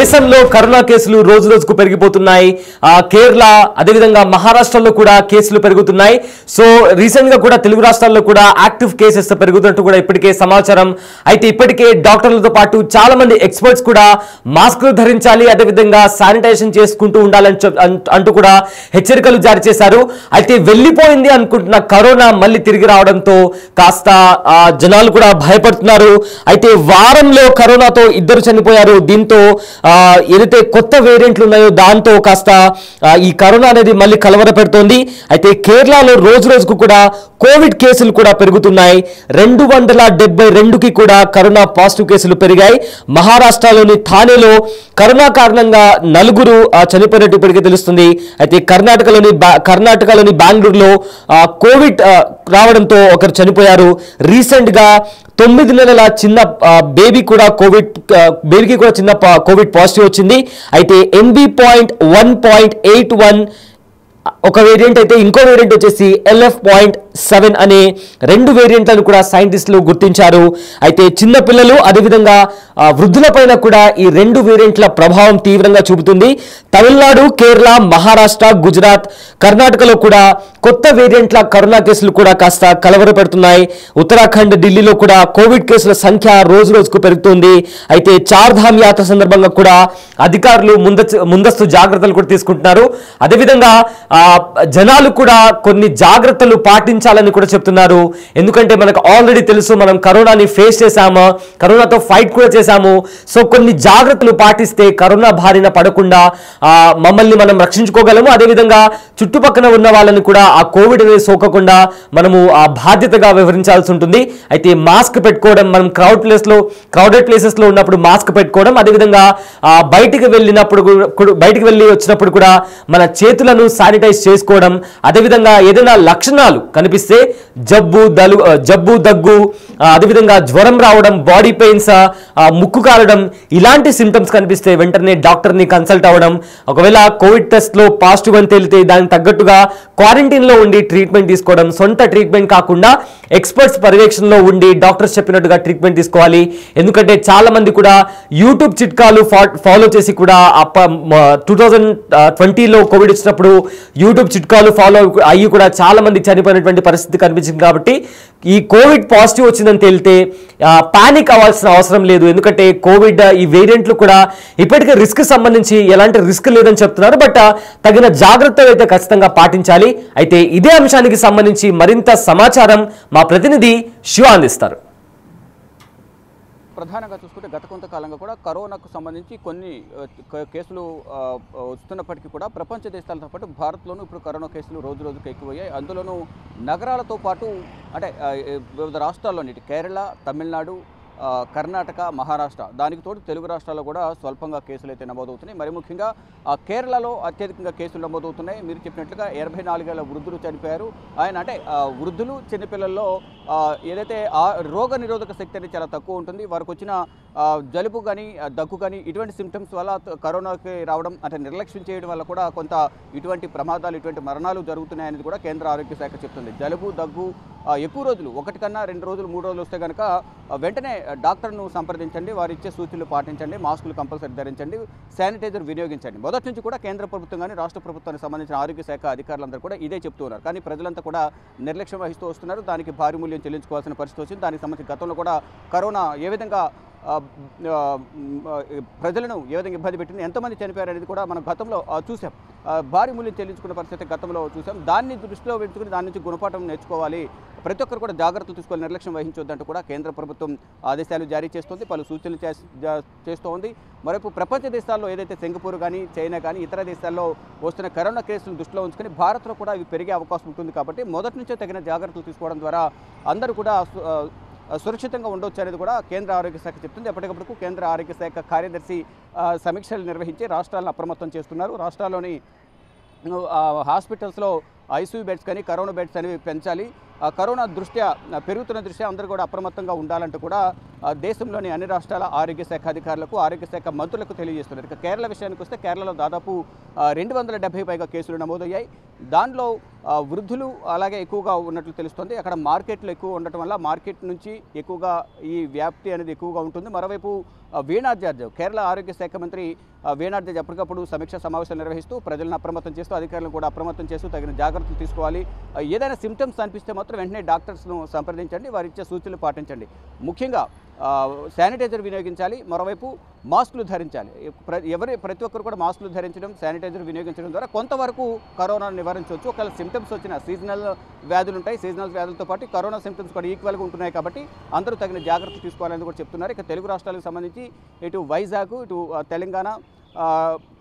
దేశంలో కరోనా కేసులు రోజు రోజుకు పెరిగిపోతున్నాయి. కేరళ అదేవిధంగా మహారాష్ట్రలో కూడా కేసులు పెరుగుతున్నాయి. సో రీసెంట్ గా కూడా తెలుగు రాష్ట్రాల్లో కూడా యాక్టివ్ కేసెస్ పెరుగుతున్నట్టు కూడా ఇప్పటికే సమాచారం. అయితే ఇప్పటికే డాక్టర్లతో పాటు చాలా మంది ఎక్స్పర్ట్స్ కూడా మాస్కులు ధరించాలి, అదేవిధంగా శానిటైజేషన్ చేసుకుంటూ ఉండాలని అంటూ కూడా హెచ్చరికలు జారీ చేశారు. అయితే వెళ్ళిపోయింది అనుకుంటున్న కరోనా మళ్ళీ తిరిగి రావడంతో కాస్త జనాలు కూడా భయపడుతున్నారు. అయితే వారంలో కరోనాతో 2 చనిపోయారు. దీంతో ఏదైతే కొత్త వేరియంట్లు ఉన్నాయో దాంతో కాస్త ఈ కరోనా అనేది మళ్ళీ కలవర పెడుతోంది. అయితే కేరళలో రోజు రోజుకు కూడా కోవిడ్ కేసులు కూడా పెరుగుతున్నాయి. 272కి కూడా కరోనా పాజిటివ్ కేసులు పెరిగాయి. మహారాష్ట్రలోని థానేలో కరోనా కారణంగా 4 చనిపోయినట్టు ఇప్పటికే తెలుస్తుంది. అయితే కర్ణాటకలోని బెంగళూరులో కోవిడ్ రావడంతో ఒకరు చనిపోయారు. రీసెంట్ గా 9 నెలల చిన్న బేబీకి కూడా చిన్న కోవిడ్ పాజిటివ్ వచ్చింది. అయితే NB.1.81 ఒక వేరియంట్ అయితే ఇంకో వేరియంట్ వచ్చేసి LF.7 అనే 2 వేరియంట్లను కూడా సైంటిస్టులు గుర్తించారు. అయితే చిన్న పిల్లలు అదేవిధంగా వృద్ధులపైన కూడా ఈ 2 వేరియంట్ల ప్రభావం తీవ్రంగా చూపుతుంది. తమిళనాడు, కేరళ, మహారాష్ట్ర, గుజరాత్, కర్ణాటకలో కూడా కొత్త వేరియంట్ల కరోనా కేసులు కూడా కాస్త కలవరపెడుతున్నాయి. ఉత్తరాఖండ్, ఢిల్లీలో కూడా కోవిడ్ కేసుల సంఖ్య రోజు రోజుకు పెరుగుతుంది. అయితే చార్ధామ్ యాత్ర సందర్భంగా కూడా అధికారులు ముందస్తు జాగ్రత్తలు కూడా తీసుకుంటున్నారు. అదేవిధంగా జనాలు కూడా కొన్ని జాగ్రత్తలు పాటించాలని కూడా చెప్తున్నారు. ఎందుకంటే మనకు ఆల్రెడీ తెలుసు, మనం కరోనాని ఫేస్ చేశాము, కరోనాతో ఫైట్ కూడా చేశాము. సో కొన్ని జాగ్రత్తలు పాటిస్తే కరోనా బారిన పడకుండా మమ్మల్ని మనం రక్షించుకోగలము. అదేవిధంగా చుట్టుపక్కల ఉన్న వాళ్ళని కూడా ఆ కోవిడ్ అనేది సోకకుండా మనము ఆ బాధ్యతగా వ్యవహరించాల్సి ఉంటుంది. అయితే మాస్క్ పెట్టుకోవడం, మనం క్రౌడెడ్ ప్లేసెస్ లో ఉన్నప్పుడు మాస్క్ పెట్టుకోవడం, అదేవిధంగా బయటికి వెళ్ళి వచ్చినప్పుడు కూడా మన చేతులను శానిటైజ్ చేసుకోవడం, అదేవిధంగా ఏదైనా లక్షణాలు కనిపిస్తే జబ్బు, దగ్గు, అదేవిధంగా జ్వరం రావడం, బాడీ పెయిన్స్, ముక్కు కారడం, ఇలాంటి సింటమ్స్ కనిపిస్తే వెంటనే డాక్టర్ని కన్సల్ట్ అవ్వడం. ఒకవేళ కోవిడ్ టెస్ట్ లో పాజిటివ్ అని తేలితే దానికి తగ్గట్టుగా క్వారంటైన్ లో ఉండి ట్రీట్మెంట్ తీసుకోవడం. సొంత ట్రీట్మెంట్ కాకుండా ఎక్స్పర్ట్స్ పర్యవేక్షణలో ఉండి డాక్టర్స్ చెప్పినట్టుగా ట్రీట్మెంట్ తీసుకోవాలి. ఎందుకంటే చాలా మంది కూడా యూట్యూబ్ చిట్కాలు ఫాలో చేసి కూడా 2020లో కోవిడ్ వచ్చినప్పుడు యూట్యూబ్ చిట్కాలు ఫాలో అయ్యి కూడా చాలా మంది చనిపోయినటువంటి పరిస్థితి కనిపించింది. కాబట్టి ఈ కోవిడ్ పాజిటివ్ వచ్చిందని తేలితే పానిక్ అవ్వాల్సిన అవసరం లేదు. ఎందుకంటే కోవిడ్ ఈ వేరియంట్లు కూడా ఇప్పటికే రిస్క్ సంబంధించి ఎలాంటి రిస్క్ లేదని చెప్తున్నారు. బట్ తగిన జాగ్రత్తలు అయితే ఖచ్చితంగా పాటించాలి. అయితే ఇదే అంశానికి సంబంధించి మరింత సమాచారం మా ప్రతినిధి శివ అందిస్తారు. ప్రధానంగా చూసుకుంటే గత కొంతకాలంగా కూడా కరోనాకు సంబంధించి కొన్ని కేసులు వస్తున్నప్పటికీ కూడా ప్రపంచ దేశాలతో పాటు భారత్లోనూ ఇప్పుడు కరోనా కేసులు రోజు రోజుకు ఎక్కువయ్యాయి. అందులోనూ నగరాలతో పాటు అంటే వివిధ రాష్ట్రాల్లోని కేరళ, తమిళనాడు, కర్ణాటక, మహారాష్ట్ర, దానికి తోడు తెలుగు రాష్ట్రాల్లో కూడా స్వల్పంగా కేసులు అయితే నమోదవుతున్నాయి. మరి ముఖ్యంగా కేరళలో అత్యధికంగా కేసులు నమోదవుతున్నాయి. మీరు చెప్పినట్లుగా 84 ఏళ్ల వృద్ధులు చనిపోయారు. ఆయన అంటే వృద్ధులు, చిన్నపిల్లల్లో ఏదైతే రోగ నిరోధక శక్తి అనేది చాలా తక్కువ ఉంటుంది. వారికి వచ్చిన జలుబు కానీ, దగ్గు కానీ ఇటువంటి సిమ్టమ్స్ వల్ల కరోనాకి రావడం అంటే నిర్లక్ష్యం చేయడం వల్ల కూడా కొంత ఇటువంటి ప్రమాదాలు, ఇటువంటి మరణాలు జరుగుతున్నాయనేది కూడా కేంద్ర ఆరోగ్య శాఖ చెప్తుంది. జలుబు, దగ్గు ఎక్కువ రోజులు, 1 కన్నా 2 రోజులు, 3 రోజులు వస్తే కనుక వెంటనే డాక్టర్ను సంప్రదించండి, వారు ఇచ్చే సూచనలు పాటించండి, మాస్కులు కంపల్సరీ ధరించండి, శానిటైజర్ వినియోగించండి. మొదటి నుంచి కూడా కేంద్ర ప్రభుత్వం కానీ రాష్ట్ర ప్రభుత్వానికి సంబంధించిన ఆరోగ్య శాఖ అధికారులందరూ కూడా ఇదే చెప్తూ ఉన్నారు. కానీ ప్రజలంతా కూడా నిర్లక్ష్యం వహిస్తూ వస్తున్నారు. దానికి భారీ మూల్యం చెల్లించుకోవాల్సిన పరిస్థితి వచ్చింది. దానికి సంబంధించి గతంలో కూడా కరోనా ఏ విధంగా ప్రజలను ఏ విధంగా ఇబ్బంది పెట్టింది, ఎంతమంది చనిపోయారు అనేది కూడా మనం గతంలో చూసాం. భారీ మూల్యం చెల్లించుకున్న పరిస్థితి గతంలో చూసాం. దాన్ని దృష్టిలో పెట్టుకుని దాని నుంచి గుణపాఠం నేర్చుకోవాలి, ప్రతి ఒక్కరు కూడా జాగ్రత్తలు తీసుకోవాలి, నిర్లక్ష్యం వహించొద్దంటూ కూడా కేంద్ర ప్రభుత్వం ఆదేశాలు జారీ చేస్తుంది, పలు సూచనలు చేస్తోంది. మరోపు ప్రపంచ దేశాల్లో ఏదైతే సింగపూర్ కానీ, చైనా కానీ ఇతర దేశాల్లో వస్తున్న కరోనా కేసులను దృష్టిలో ఉంచుకొని భారత్లో కూడా ఇవి పెరిగే అవకాశం ఉంటుంది. కాబట్టి మొదటి నుంచే తగిన జాగ్రత్తలు తీసుకోవడం ద్వారా అందరూ కూడా సురక్షితంగా ఉండొచ్చు అనేది కూడా కేంద్ర ఆరోగ్య శాఖ చెప్తుంది. ఎప్పటికప్పుడు కేంద్ర ఆరోగ్య శాఖ కార్యదర్శి సమీక్షలు నిర్వహించి రాష్ట్రాలను అప్రమత్తం చేస్తున్నారు. రాష్ట్రాల్లోని హాస్పిటల్స్లో ICU బెడ్స్ కానీ, కరోనా బెడ్స్ అనేవి పెంచాలి, కరోనా దృష్ట్యా పెరుగుతున్న దృష్ట్యా అందరూ కూడా అప్రమత్తంగా ఉండాలంటూ కూడా దేశంలోని అన్ని రాష్ట్రాల ఆరోగ్య శాఖ అధికారులకు ఆరోగ్య శాఖ మంత్రులకు తెలియజేస్తున్నారు. ఇక కేరళ విషయానికి వస్తే కేరళలో దాదాపు 270 పైగా కేసులు నమోదయ్యాయి. దానిలో వృద్ధులు అలాగే ఎక్కువగా ఉన్నట్లు తెలుస్తోంది. అక్కడ మార్కెట్లు ఎక్కువ ఉండటం వల్ల మార్కెట్ నుంచి ఎక్కువగా ఈ వ్యాప్తి అనేది ఎక్కువగా ఉంటుంది. మరోవైపు వేణాడ్ జార్జ్ కేరళ ఆరోగ్య శాఖ మంత్రి వేణాడ్ జార్జ్ ఎప్పటికప్పుడు సమీక్ష సమావేశాలు నిర్వహిస్తూ ప్రజలను అప్రమత్తం చేస్తూ అధికారులను కూడా అప్రమత్తం చేస్తూ తగిన జాగ్రత్తలు తీసుకోవాలి. ఏదైనా సిమ్టమ్స్ అనిపిస్తే మాత్రం వెంటనే డాక్టర్స్ను సంప్రదించండి, వారు ఇచ్చే సూచనలు పాటించండి. ముఖ్యంగా శానిటైజర్ వినియోగించాలి, మరోవైపు మాస్కులు ధరించాలి. ప్రతి ఒక్కరు కూడా మాస్కులు ధరించడం, శానిటైజర్ వినియోగించడం ద్వారా కొంతవరకు కరోనాను నివారించవచ్చు. ఒకవేళ సిమ్టమ్స్ వచ్చిన సీజనల్ వ్యాధులు ఉంటాయి, సీజనల్ వ్యాధులతో పాటు కరోనా సిమ్టమ్స్ కూడా ఈక్వల్గా ఉంటున్నాయి కాబట్టి అందరూ తగిన జాగ్రత్తలు తీసుకోవాలని కూడా చెప్తున్నారు. ఇక తెలుగు రాష్ట్రాలకు సంబంధించి ఇటు వైజాగ్, ఇటు తెలంగాణ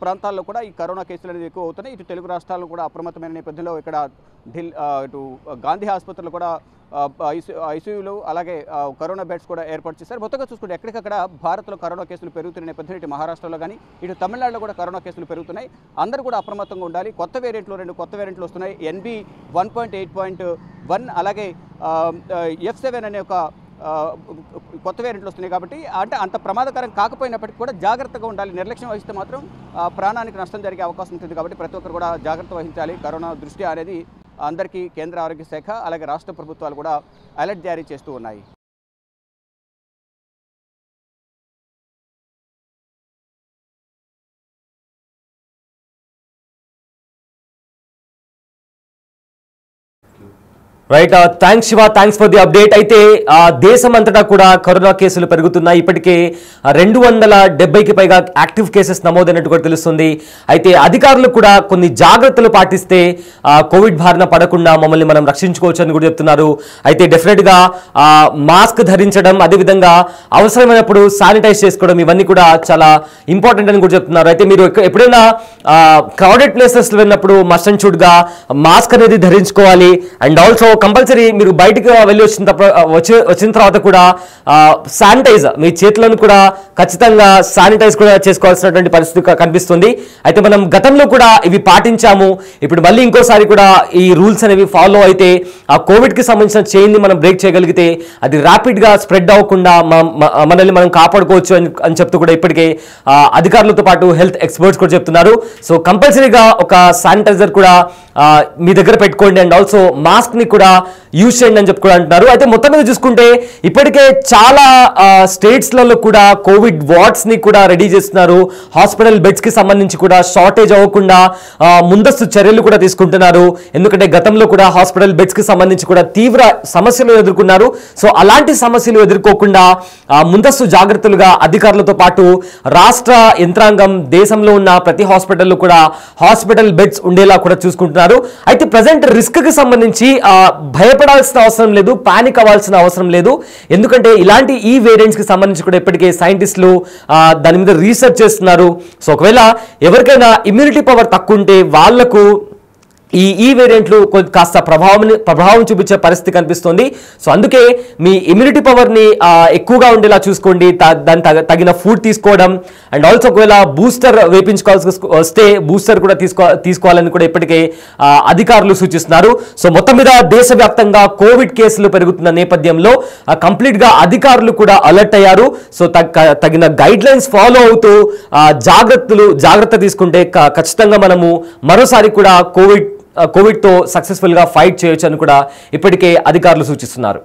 ప్రాంతాల్లో కూడా ఈ కరోనా కేసులు అనేది ఎక్కువ అవుతున్నాయి. ఇటు తెలుగు రాష్ట్రాల్లో కూడా అప్రమత్తమైన నేపథ్యంలో ఇక్కడ ఇటు గాంధీ ఆసుపత్రులు కూడా ఐసీయూలు అలాగే కరోనా బెడ్స్ కూడా ఏర్పాటు చేశారు. మొత్తంగా చూసుకుంటే ఎక్కడికక్కడ భారత్లో కరోనా కేసులు పెరుగుతున్న నేపథ్యంలో ఇటు మహారాష్ట్రలో కానీ ఇటు తమిళనాడులో కూడా కరోనా కేసులు పెరుగుతున్నాయి. అందరూ కూడా అప్రమత్తంగా ఉండాలి. కొత్త వేరియంట్లు 2 కొత్త వేరియంట్లు వస్తున్నాయి. NB 1.8.1 అలాగే F7 అనే ఒక కొత్త వేరియంట్లు వస్తున్నాయి. కాబట్టి అంటే అంత ప్రమాదకరం కాకపోయినప్పటికీ కూడా జాగ్రత్తగా ఉండాలి. నిర్లక్ష్యం వహిస్తే మాత్రం ప్రాణానికి నష్టం జరిగే అవకాశం ఉంటుంది. కాబట్టి ప్రతి ఒక్కరు కూడా జాగ్రత్త వహించాలి. కరోనా దృష్ట్యా అనేది అందరికీ కేంద్ర ఆరోగ్య శాఖ అలాగే రాష్ట్ర ప్రభుత్వాలు కూడా అలర్ట్ జారీ చేస్తూ ఉన్నాయి. Right, thanks Shiva, thanks for the update. అయితే దేశం అంతటా కూడా కరోనా కేసులు పెరుగుతున్నాయి. ఇప్పటికే 270కి పైగా యాక్టివ్ కేసెస్ నమోదైనట్టు కూడా తెలుస్తుంది. అయితే అధికారులు కూడా కొన్ని జాగ్రత్తలు పాటిస్తే కోవిడ్ బారిన పడకుండా మమ్మల్ని మనం రక్షించుకోవచ్చు అని కూడా చెప్తున్నారు. అయితే డెఫినెట్గా మాస్క్ ధరించడం, అదేవిధంగా అవసరమైనప్పుడు శానిటైజ్ చేసుకోవడం, ఇవన్నీ కూడా చాలా ఇంపార్టెంట్ అని కూడా చెప్తున్నారు. అయితే మీరు ఎప్పుడైనా క్రౌడెడ్ ప్లేసెస్ వెళ్ళినప్పుడు మస్ట్ అండ్ షుడ్ గా మాస్క్ అనేది ధరించుకోవాలి. అండ్ ఆల్సో కంపల్సరీ మీరు బయటకు వెళ్ళి వచ్చిన తర్వాత కూడా శానిటైజ్, మీ చేతులను కూడా ఖచ్చితంగా శానిటైజ్ కూడా చేసుకోవాల్సినటువంటి పరిస్థితి కనిపిస్తుంది. అయితే మనం గతంలో కూడా ఇవి పాటించాము. ఇప్పుడు మళ్ళీ ఇంకోసారి కూడా ఈ రూల్స్ అనేవి ఫాలో అయితే ఆ కోవిడ్కి సంబంధించిన చైన్ని మనం బ్రేక్ చేయగలిగితే అది ర్యాపిడ్గా స్ప్రెడ్ అవ్వకుండా మనల్ని మనం కాపాడుకోవచ్చు అని చెప్తూ కూడా ఇప్పటికే అధికారులతో పాటు హెల్త్ ఎక్స్పర్ట్స్ కూడా చెప్తున్నారు. సో కంపల్సరీగా ఒక శానిటైజర్ కూడా మీ దగ్గర పెట్టుకోండి. అండ్ ఆల్సో మాస్క్ ని కూడా యూజ్ చేయండి అని చెప్పి కూడా అంటున్నారు. అయితే మొత్తం మీద చూసుకుంటే ఇప్పటికే చాలా స్టేట్స్లలో కూడా కోవిడ్ వార్డ్స్ ని కూడా రెడీ చేస్తున్నారు. హాస్పిటల్ బెడ్స్ కి సంబంధించి కూడా షార్టేజ్ అవ్వకుండా ముందస్తు చర్యలు కూడా తీసుకుంటున్నారు. ఎందుకంటే గతంలో కూడా హాస్పిటల్ బెడ్స్ కి సంబంధించి కూడా తీవ్ర సమస్యలు ఎదుర్కొన్నారు. సో అలాంటి సమస్యలు ఎదుర్కోకుండా ముందస్తు జాగ్రత్తలుగా అధికారులతో పాటు రాష్ట్ర యంత్రాంగం దేశంలో ఉన్న ప్రతి హాస్పిటల్లో కూడా హాస్పిటల్ బెడ్స్ ఉండేలా కూడా చూసుకుంటున్నారు. అయితే ప్రజెంట్ రిస్క్ కి సంబంధించి భయపడాల్సిన అవసరం లేదు, పానిక్ అవ్వాల్సిన అవసరం లేదు. ఎందుకంటే ఇలాంటి ఈ వేరియంట్స్ కి సంబంధించి కూడా ఇప్పటికే సైంటిస్టులు దాని మీద రీసెర్చ్ చేస్తున్నారు. సో ఒకవేళ ఎవరికైనా ఇమ్యూనిటీ పవర్ తక్కువ ఉంటే వాళ్లకు ఈ వేరియంట్లు కాస్త ప్రభావం చూపించే పరిస్థితి కనిపిస్తుంది. సో అందుకే మీ ఇమ్యూనిటీ పవర్ని ఎక్కువగా ఉండేలా చూసుకోండి. దాని తగిన ఫుడ్ తీసుకోవడం, అండ్ ఆల్సో ఒకవేళ బూస్టర్ వేయించుకోవాల్సి వస్తే బూస్టర్ కూడా తీసుకోవాలని కూడా ఇప్పటికే అధికారులు సూచిస్తున్నారు. సో మొత్తం మీద దేశవ్యాప్తంగా కోవిడ్ కేసులు పెరుగుతున్న నేపథ్యంలో కంప్లీట్గా అధికారులు కూడా అలర్ట్ అయ్యారు. సో తగిన గైడ్ లైన్స్ ఫాలో అవుతూ జాగ్రత్త తీసుకుంటే ఖచ్చితంగా మనము మరోసారి కూడా కోవిడ్తో సక్సెస్ఫుల్గా ఫైట్ చేయొచ్చు అని కూడా ఇప్పటికే అధికారులు సూచిస్తున్నారు.